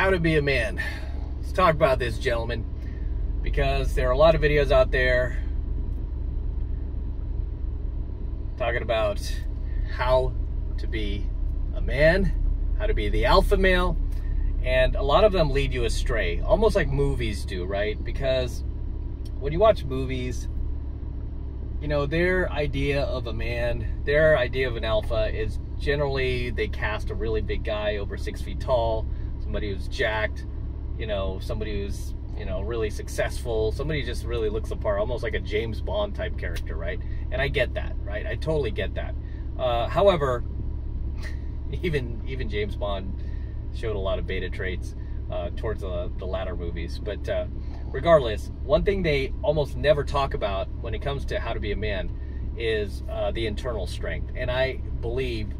How to be a man. Let's talk about this, gentlemen, because there are a lot of videos out there talking about how to be a man, how to be the alpha male, and a lot of them lead you astray, almost like movies do, right? Because when you watch movies, you know, their idea of a man, their idea of an alpha is generally they cast a really big guy over 6 feet tall, somebody who's jacked, you know, somebody who's, you know, really successful, somebody who just really looks the part, almost like a James Bond type character, right? And I get that, right? I totally get that. However, even James Bond showed a lot of beta traits towards the latter movies. But regardless, one thing they almost never talk about when it comes to how to be a man is the internal strength. And I believe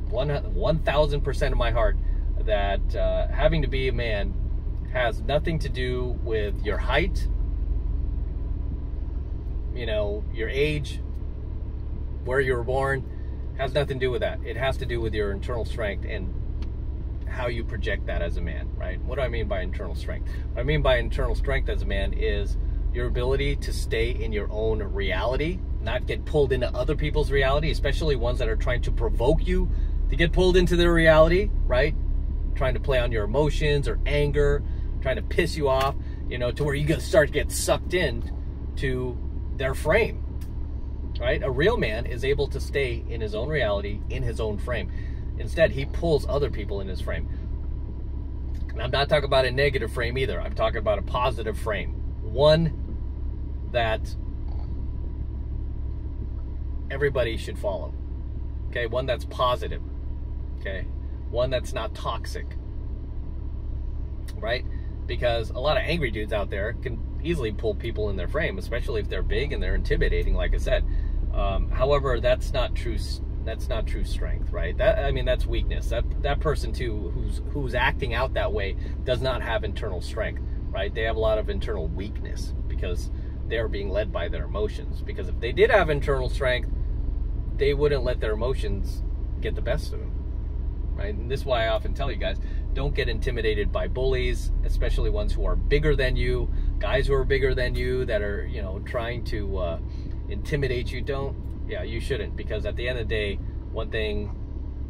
1,000% of my heart that having to be a man has nothing to do with your height, you know, your age, where you were born. Has nothing to do with that. It has to do with your internal strength and how you project that as a man, right? What do I mean by internal strength? What I mean by internal strength as a man is your ability to stay in your own reality, not get pulled into other people's reality, especially ones that are trying to provoke you to get pulled into their reality, right? Trying to play on your emotions or anger, trying to piss you off, you know, to where you start to get sucked in to their frame, right? A real man is able to stay in his own reality, in his own frame. Instead, he pulls other people in his frame. And I'm not talking about a negative frame either. I'm talking about a positive frame. One that everybody should follow. Okay? One that's positive. Okay? One that's not toxic. Right? Because a lot of angry dudes out there can easily pull people in their frame, especially if they're big and they're intimidating, like I said. However, that's not true. That's not true strength, right? I mean, that's weakness. That person too, who's acting out that way, does not have internal strength, right? They have a lot of internal weakness because they're being led by their emotions. Because if they did have internal strength, they wouldn't let their emotions get the best of them, right? And this is why I often tell you guys, don't get intimidated by bullies, especially ones who are bigger than you, guys who are bigger than you that are, you know, trying to intimidate you. You shouldn't, because at the end of the day, one thing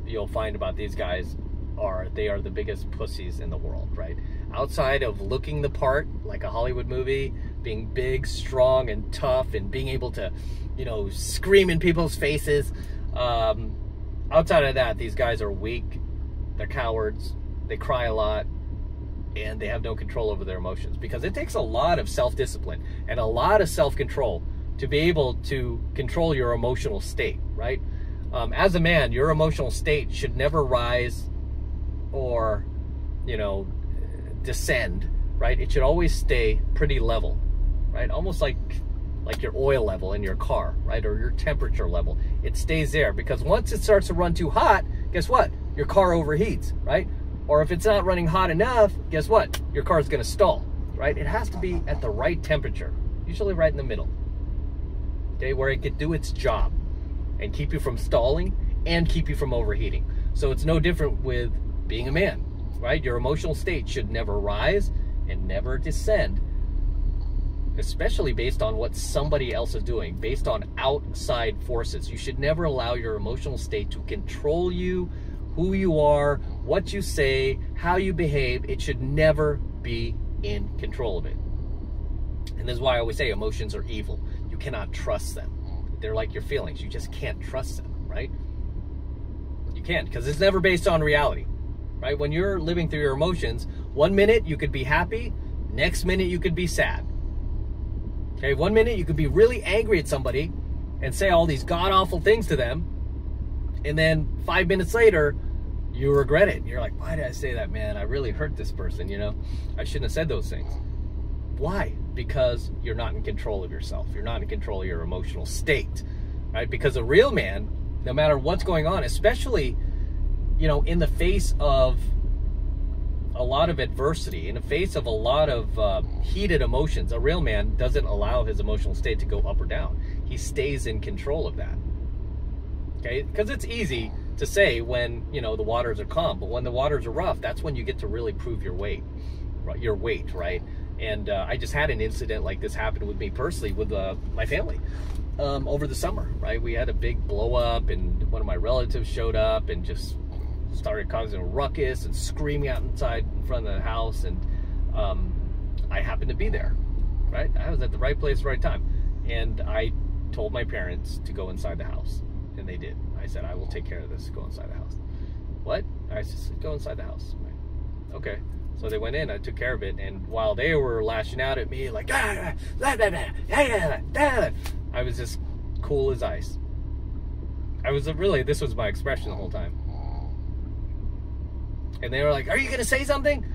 you'll find about these guys are they are the biggest pussies in the world, right? Outside of looking the part like a Hollywood movie, being big, strong, and tough, and being able to, you know, scream in people's faces, outside of that, these guys are weak, they're cowards, they cry a lot, and they have no control over their emotions, because it takes a lot of self-discipline and a lot of self-control to be able to control your emotional state, right? As a man, your emotional state should never rise or, you know, descend, right? It should always stay pretty level, right? Almost like your oil level in your car, right? Or your temperature level. It stays there, because once it starts to run too hot, guess what? Your car overheats, right? Or if it's not running hot enough, guess what? Your car's gonna stall, right? It has to be at the right temperature, usually right in the middle. Okay, where it could do its job and keep you from stalling and keep you from overheating. So it's no different with being a man, right? Your emotional state should never rise and never descend, especially based on what somebody else is doing, based on outside forces. You should never allow your emotional state to control you, who you are, what you say, how you behave. It should never be in control of it. And this is why I always say emotions are evil. You cannot trust them. They're like your feelings. You just can't trust them, right? You can't, because it's never based on reality, right? When you're living through your emotions, 1 minute you could be happy, next minute you could be sad. Okay, 1 minute you could be really angry at somebody and say all these god-awful things to them, and then 5 minutes later, you regret it. You're like, why did I say that, man? I really hurt this person, you know? I shouldn't have said those things. Why? Because you're not in control of yourself. You're not in control of your emotional state, right? Because a real man, no matter what's going on, especially, you know, in the face of a lot of adversity, in the face of a lot of heated emotions, a real man doesn't allow his emotional state to go up or down. He stays in control of that, okay? Because it's easy to say when, you know, the waters are calm. But when the waters are rough, that's when you get to really prove your weight, right? And I just had an incident like this happen with me personally with my family over the summer, right? We had a big blow up, and one of my relatives showed up and just started causing a ruckus and screaming out inside in front of the house. And I happened to be there, right? I was at the right place, right time. And I told my parents to go inside the house, and they did. I said, I will take care of this. Go inside the house. What? I said, go inside the house. Okay. So they went in, I took care of it, and while they were lashing out at me like, I was just cool as ice. This was my expression the whole time. And they were like, are you going to say something?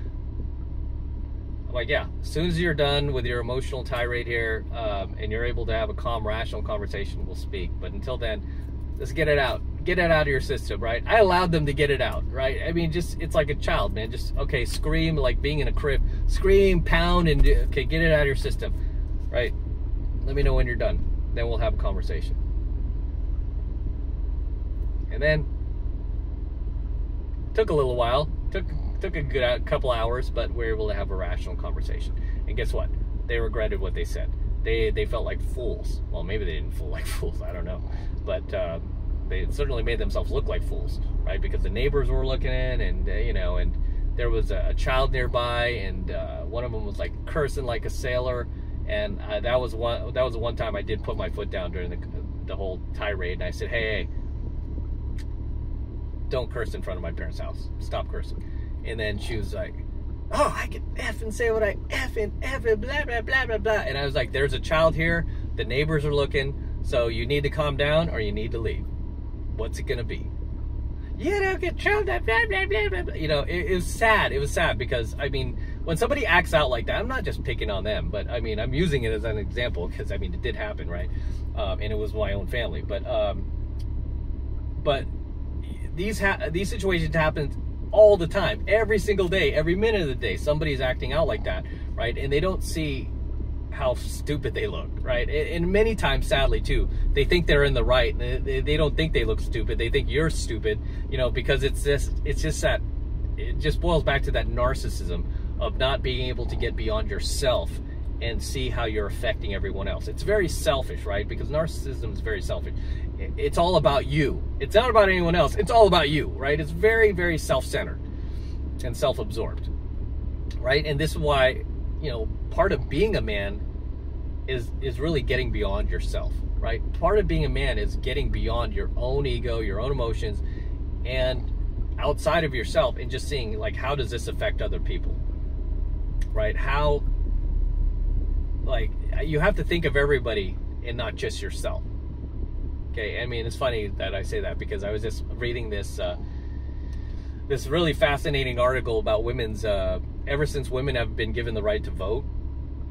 I'm like, yeah. As soon as you're done with your emotional tirade here, and you're able to have a calm, rational conversation, we'll speak. But until then, let's get it out. Get it out of your system, right? I allowed them to get it out, right? I mean, just, it's like a child, man. Just, okay, scream, like being in a crib. Scream, pound, and, okay, get it out of your system, right? Let me know when you're done. Then we'll have a conversation. And then, took a little while. Took a good couple hours, but we were able to have a rational conversation. And guess what? They regretted what they said. They felt like fools. Well, maybe they didn't feel like fools. I don't know. But they certainly made themselves look like fools, right? Because the neighbors were looking in, and you know, and there was a child nearby, and one of them was like cursing like a sailor. And that was the one time I did put my foot down during the whole tirade, and I said, hey, don't curse in front of my parents' house. Stop cursing. And then she was like, oh, I can effing say what I effing, blah, blah, blah, blah, blah. And I was like, there's a child here. The neighbors are looking. So you need to calm down or you need to leave. What's it going to be? You don't control that, blah, blah, blah, blah, blah. You know, it was sad. It was sad because, I mean, when somebody acts out like that, I'm not just picking on them, but I mean, I'm using it as an example because, I mean, it did happen, right? And it was my own family. But these situations happen all the time, every single day, every minute of the day. Somebody's acting out like that, right? And they don't see how stupid they look, right? And many times, sadly too, they think they're in the right. They don't think they look stupid. They think you're stupid, you know, because it's just that, it just boils back to that narcissism of not being able to get beyond yourself and see how you're affecting everyone else. It's very selfish, right? Because narcissism is very selfish. It's all about you. It's not about anyone else. It's all about you, right? It's very, very self-centered and self-absorbed, right? And this is why, you know, part of being a man is really getting beyond yourself, right? Part of being a man is getting beyond your own ego, your own emotions, and outside of yourself, and just seeing, like, how does this affect other people, right? How, like, you have to think of everybody and not just yourself. Okay, I mean, it's funny that I say that because I was just reading this this really fascinating article about women's, ever since women have been given the right to vote,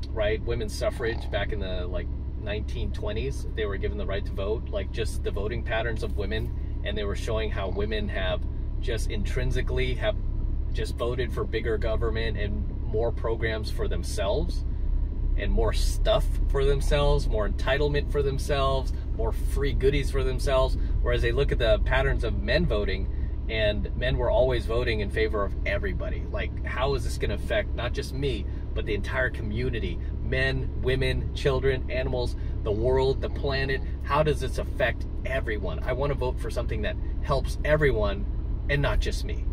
right? Women's suffrage back in the, like, 1920s, they were given the right to vote, like, just the voting patterns of women, and they were showing how women have just intrinsically have just voted for bigger government and more programs for themselves, and more stuff for themselves, more entitlement for themselves, more free goodies for themselves. Whereas they look at the patterns of men voting, and men were always voting in favor of everybody. Like, how is this going to affect not just me, but the entire community? Men, women, children, animals, the world, the planet. How does this affect everyone? I want to vote for something that helps everyone and not just me.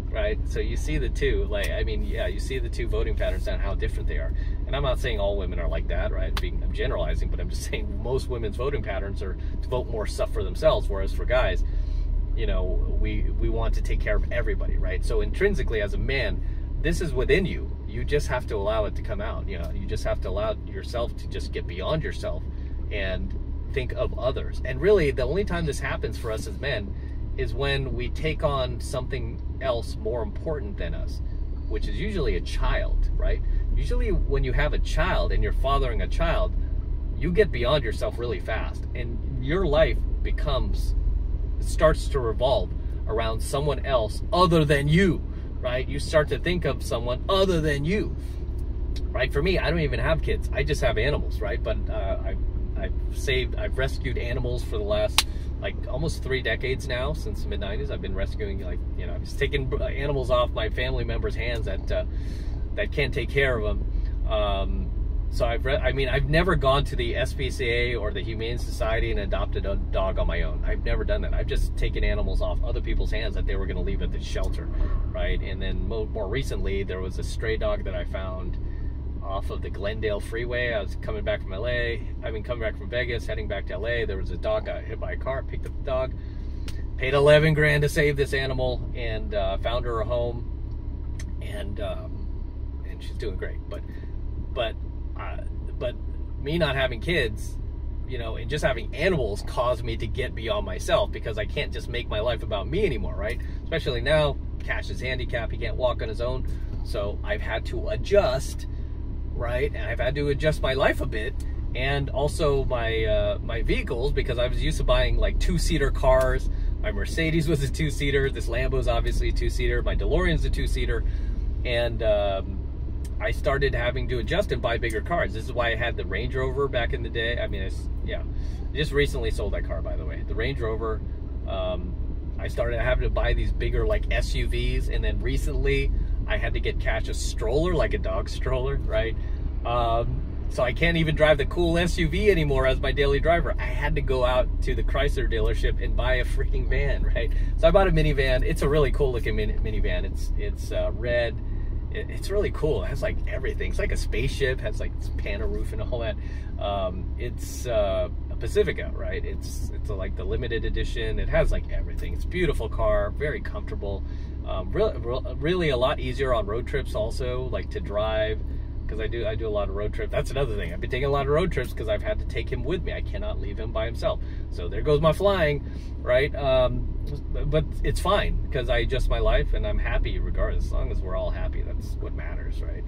Right? So you see the two, like, I mean, yeah, you see the two voting patterns and how different they are. And I'm not saying all women are like that, right? I'm generalizing, but I'm just saying most women's voting patterns are to vote more stuff for themselves, whereas for guys, you know, we want to take care of everybody, right? So intrinsically, as a man, this is within you. You just have to allow it to come out. You know, you just have to allow yourself to just get beyond yourself and think of others. And really, the only time this happens for us as men is when we take on something else more important than us, which is usually a child, right? Usually when you have a child and you're fathering a child, you get beyond yourself really fast, and your life starts to revolve around someone else other than you, right? You start to think of someone other than you, right? For me, I don't even have kids. I just have animals, right? But I've rescued animals for the last like almost 3 decades now, since the mid-90s. I've been rescuing, like, you know, I'm just taking animals off my family members' hands that can't take care of them. So I've never gone to the SPCA or the Humane Society and adopted a dog on my own. I've never done that. I've just taken animals off other people's hands that they were going to leave at the shelter, right? And then more recently, there was a stray dog that I found off of the Glendale Freeway. I was coming back from coming back from Vegas, heading back to LA. There was a dog got hit by a car, picked up the dog, paid 11 grand to save this animal, and found her a home, and she's doing great. But me not having kids, you know, and just having animals caused me to get beyond myself, because I can't just make my life about me anymore, right? Especially now, Cash is handicapped, he can't walk on his own, so I've had to adjust, right? And I've had to adjust my life a bit, and also my my vehicles, because I was used to buying like 2-seater cars. My Mercedes was a 2-seater, this Lambo's obviously a 2-seater, my DeLorean's a 2-seater, and I started having to adjust and buy bigger cars. This is why I had the Range Rover back in the day. I mean, I just recently sold that car, by the way. The Range Rover, I started having to buy these bigger like SUVs, and then recently I had to get Cash a stroller, like a dog stroller, right? So I can't even drive the cool SUV anymore as my daily driver. I had to go out to the Chrysler dealership and buy a freaking van, right? So I bought a minivan. It's a really cool looking minivan. It's red. It's really cool. It has like everything. It's like a spaceship. It has like this pana roof and all that. It's a Pacifica, right? It's like the limited edition. It has like everything. It's a beautiful car, very comfortable. Really a lot easier on road trips also, like to drive, because I do a lot of road trips. That's another thing. I've been taking a lot of road trips because I've had to take him with me. I cannot leave him by himself. So there goes my flying, right? But it's fine, because I adjust my life and I'm happy regardless. As long as we're all happy, that's what matters, right?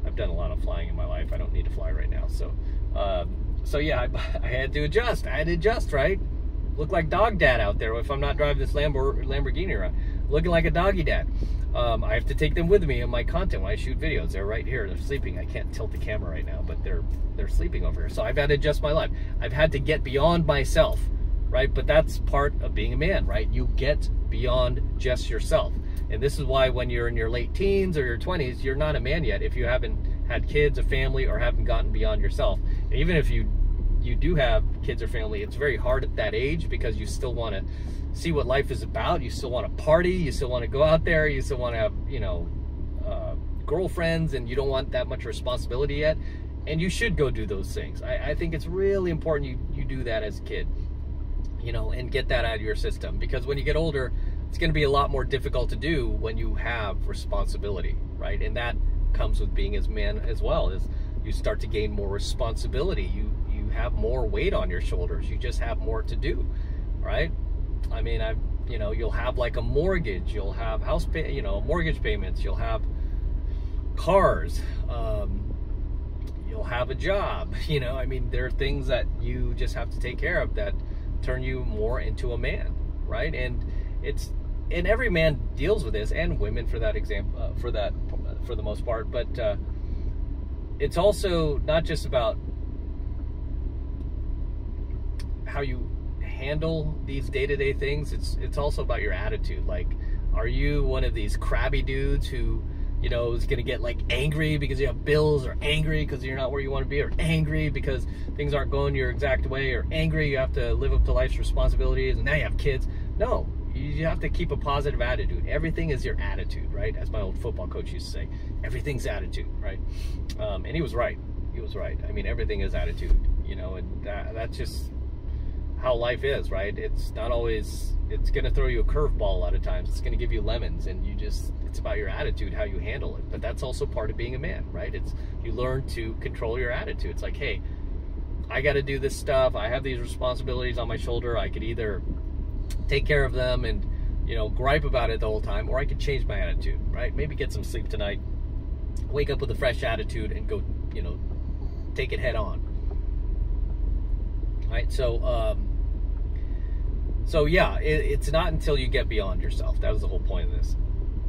I've done a lot of flying in my life. I don't need to fly right now. So yeah, I had to adjust. I had to adjust, right? Look like dog dad out there if I'm not driving this Lamborghini around. Looking like a doggy dad. I have to take them with me in my content when I shoot videos. They're right here. They're sleeping. I can't tilt the camera right now, but they're sleeping over here. So I've had to adjust my life. I've had to get beyond myself, right? But that's part of being a man, right? You get beyond just yourself. And this is why when you're in your late teens or your 20s, you're not a man yet if you haven't had kids, a family, or haven't gotten beyond yourself. And even if you do have kids or family, it's very hard at that age, because you still want to see what life is about. You still want to party. You still want to go out there. You still want to have, you know, girlfriends, and you don't want that much responsibility yet. And you should go do those things. I think it's really important you do that as a kid, you know, and get that out of your system, because when you get older, it's going to be a lot more difficult to do when you have responsibility, right? And that comes with being as man as well, as you start to gain more responsibility. You have more weight on your shoulders. You just have more to do, right? I mean, you know, you'll have like a mortgage, you'll have mortgage payments, you'll have cars, you'll have a job, you know. I mean, there are things that you just have to take care of that turn you more into a man, right? And every man deals with this, and women for that example, for the most part. But it's also not just about how you handle these day-to-day things. It's also about your attitude. Like, are you one of these crabby dudes who, you know, is gonna get like angry because you have bills, or angry because you're not where you want to be, or angry because things aren't going your exact way, or angry you have to live up to life's responsibilities and now you have kids? No, you have to keep a positive attitude. Everything is your attitude, right? As my old football coach used to say, everything's attitude, right? And he was right. He was right. I mean, everything is attitude, you know, and that's just how life is, right? It's not always, it's going to throw you a curveball a lot of times. It's going to give you lemons, and it's about your attitude, how you handle it. But that's also part of being a man, right? You learn to control your attitude. It's like, hey, I got to do this stuff. I have these responsibilities on my shoulder. I could either take care of them and, you know, gripe about it the whole time, or I could change my attitude, right? Maybe get some sleep tonight, wake up with a fresh attitude, and go, you know, take it head on. Right, so yeah, it's not until you get beyond yourself, that was the whole point of this,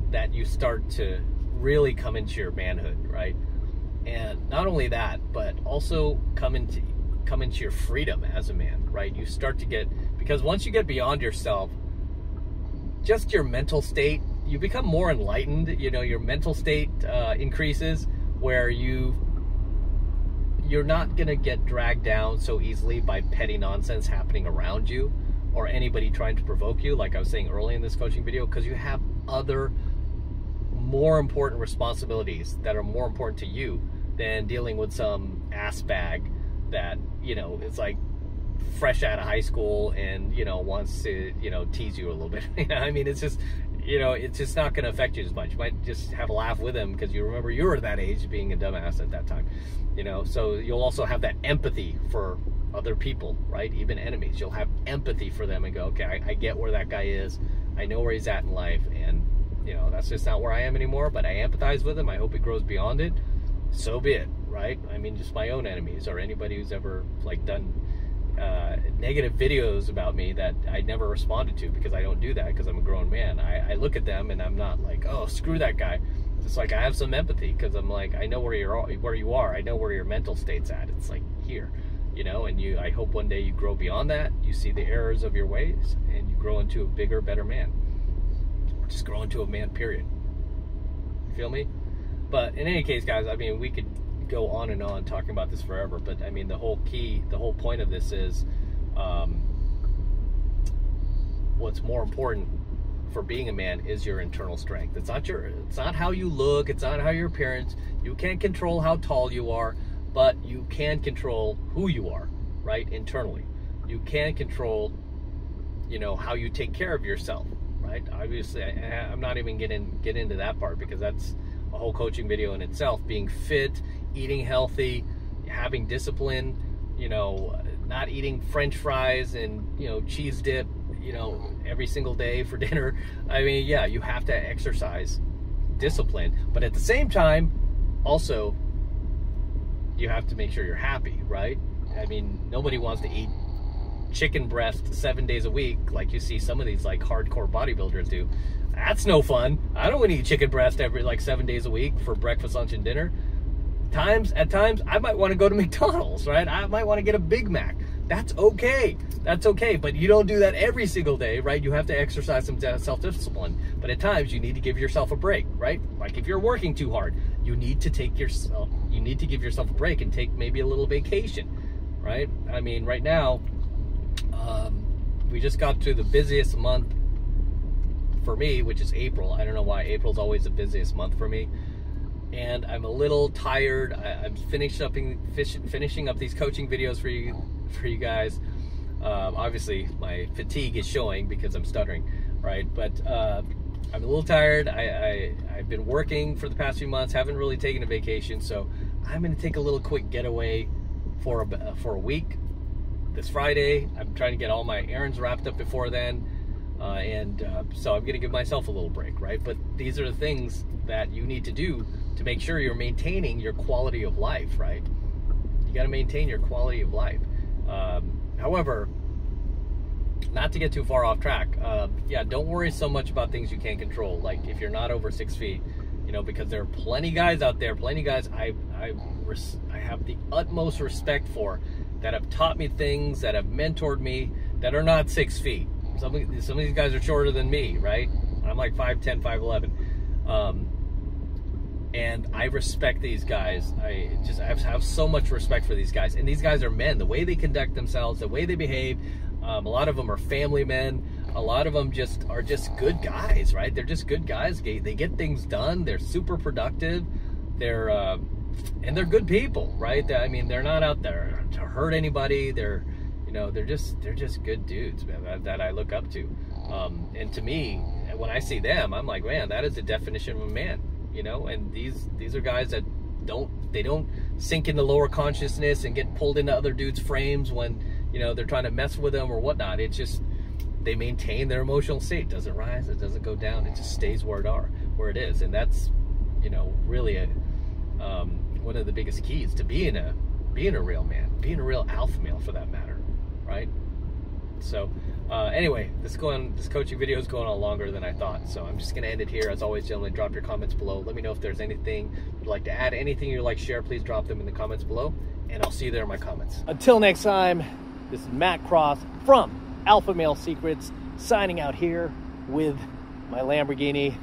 that you start to really come into your manhood, right? And not only that, but also come into come into your freedom as a man, right? You start to get, because once you get beyond yourself, just your mental state, you become more enlightened. You know, your mental state increases, where you're not gonna get dragged down so easily by petty nonsense happening around you, or anybody trying to provoke you, like I was saying early in this coaching video, because you have other more important responsibilities that are more important to you than dealing with some ass bag that, you know, it's like fresh out of high school and, you know, wants to, you know, tease you a little bit. You know, I mean, it's just, you know, it's just not going to affect you as much. You might just have a laugh with him because you remember you were that age, being a dumbass at that time, you know. So you'll also have that empathy for other people, right? Even enemies. You'll have empathy for them and go, okay, I get where that guy is. I know where he's at in life, and, you know, that's just not where I am anymore, but I empathize with him. I hope he grows beyond it. So be it, right? I mean, just my own enemies, or anybody who's ever, like, done negative videos about me that I never responded to, because I don't do that, because I'm a grown man. I look at them and I'm not like, oh, screw that guy. It's like I have some empathy, because I'm like, I know where you are. I know where your mental state's at. It's like here, you know. And I hope one day you grow beyond that. You see the errors of your ways, and you grow into a bigger, better man. Just grow into a man, period. Feel me? But in any case, guys, I mean, we could go on and on talking about this forever, but I mean, the whole point of this is, what's more important for being a man is your internal strength. It's not how you look, it's not how your appearance. You can't control how tall you are, but you can control who you are, right? Internally. You can control, you know, how you take care of yourself, right? Obviously, I'm not even get into that part, because that's a whole coaching video in itself. Being fit, eating healthy, having discipline, you know, not eating French fries and, you know, cheese dip, you know, every single day for dinner. I mean, yeah, you have to exercise discipline, but at the same time, also, you have to make sure you're happy, right? I mean, nobody wants to eat chicken breast 7 days a week like you see some of these like hardcore bodybuilders do. That's no fun. I don't want to eat chicken breast every like 7 days a week for breakfast, lunch, and dinner. At times, I might want to go to McDonald's, right? I might want to get a Big Mac. That's okay. That's okay. But you don't do that every single day, right? You have to exercise some self-discipline. But at times, you need to give yourself a break, right? Like if you're working too hard, you need to give yourself a break and take maybe a little vacation, right? I mean, right now, we just got to the busiest month for me, which is April. I don't know why April's always the busiest month for me. And I'm a little tired. I'm finishing up these coaching videos for you guys. Obviously, my fatigue is showing because I'm stuttering, right? But I'm a little tired. I've been working for the past few months, haven't really taken a vacation, so I'm going to take a little quick getaway for a week. This Friday, I'm trying to get all my errands wrapped up before then. So I'm going to give myself a little break, right? But these are the things that you need to do to make sure you're maintaining your quality of life, right? You got to maintain your quality of life. However, not to get too far off track, yeah, don't worry so much about things you can't control. Like if you're not over 6 feet, you know, because there are plenty guys out there, plenty guys I have the utmost respect for, that have taught me things, that have mentored me, that are not 6 feet. Some of these guys are shorter than me, right? I'm like 5'10", 5'11". And I respect these guys. I have so much respect for these guys. And these guys are men. The way they conduct themselves, the way they behave, a lot of them are family men. A lot of them are just good guys, right? They're just good guys. They get things done. They're super productive. And they're good people, right? I mean, they're not out there to hurt anybody. They're just good dudes, man, that I look up to. And to me, when I see them, I'm like, man, that is the definition of a man, you know. And these are guys that don't sink into lower consciousness and get pulled into other dudes' frames when, you know, they're trying to mess with them or whatnot. It's just, they maintain their emotional state. It doesn't rise, it doesn't go down, it just stays where it is. And that's, you know, really one of the biggest keys to being a real man, being a real alpha male for that matter, right? So anyway, this coaching video is going on longer than I thought, so I'm just going to end it here. As always, gentlemen, drop your comments below. Let me know if there's anything you'd like to add, anything you'd like to share. Please drop them in the comments below. and I'll see you there in my comments. Until next time, this is Matt Cross from Alpha Male Secrets, signing out here with my Lamborghini.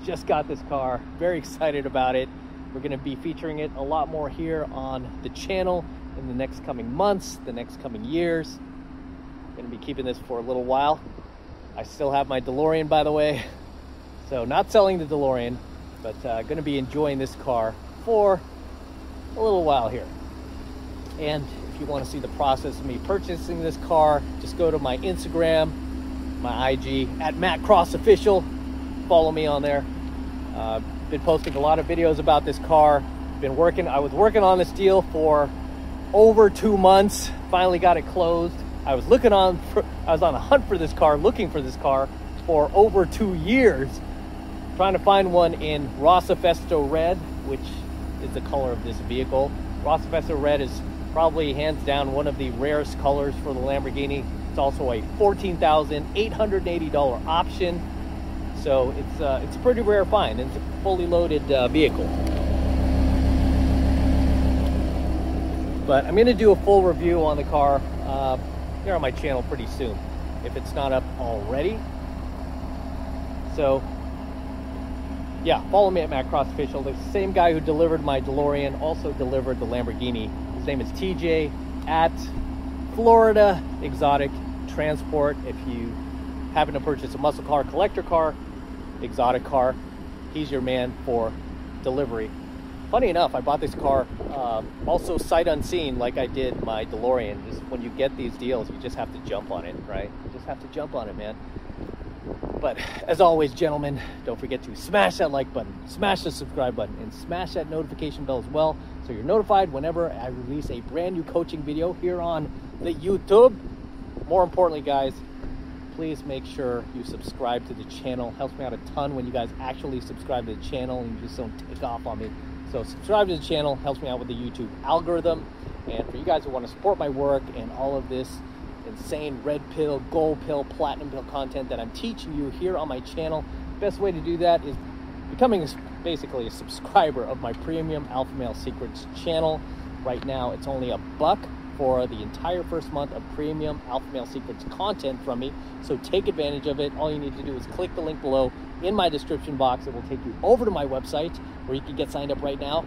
Just got this car, very excited about it. We're gonna be featuring it a lot more here on the channel in the next coming months, the next coming years. Gonna be keeping this for a little while. I still have my DeLorean, by the way. So not selling the DeLorean, but gonna be enjoying this car for a little while here. And if you want to see the process of me purchasing this car, just go to my Instagram, my IG at MattCrossOfficial. Follow me on there. Been posting a lot of videos about this car. I was working on this deal for over 2 months. Finally got it closed. I was on a hunt for this car, looking for this car for over 2 years, trying to find one in Rossa Festo Red, which is the color of this vehicle. Rossa Festo Red is probably hands down one of the rarest colors for the Lamborghini. It's also a $14,880 option. So it's a pretty rare find. It's a fully loaded vehicle. But I'm gonna do a full review on the car here on my channel pretty soon, if it's not up already. So yeah, follow me at MattCrossOfficial. The same guy who delivered my DeLorean also delivered the Lamborghini. His name is TJ at Florida Exotic Transport. If you happen to purchase a muscle car, collector car, exotic car, he's your man for delivery. Funny enough, I bought this car also sight unseen, like I did my DeLorean. Just when you get these deals, you just have to jump on it, right? You just have to jump on it, man. But as always, gentlemen, don't forget to smash that like button, smash the subscribe button, and smash that notification bell as well, so you're notified whenever I release a brand new coaching video here on the YouTube. More importantly, guys, please make sure you subscribe to the channel. Helps me out a ton when you guys actually subscribe to the channel and you just don't take off on me. So subscribe to the channel, helps me out with the YouTube algorithm. And for you guys who want to support my work and all of this insane red pill, gold pill, platinum pill content that I'm teaching you here on my channel, best way to do that is becoming basically a subscriber of my premium Alpha Male Secrets channel. Right now it's only $1 for the entire first month of premium Alpha Male Secrets content from me, so take advantage of it. All you need to do is click the link below in my description box. It will take you over to my website where you can get signed up right now.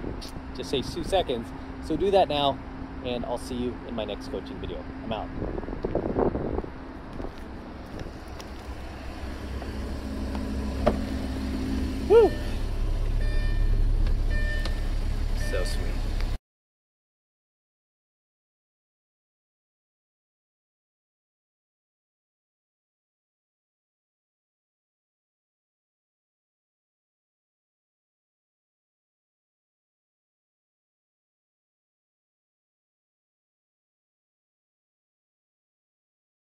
Just takes 2 seconds, so do that now, and I'll see you in my next coaching video. I'm out.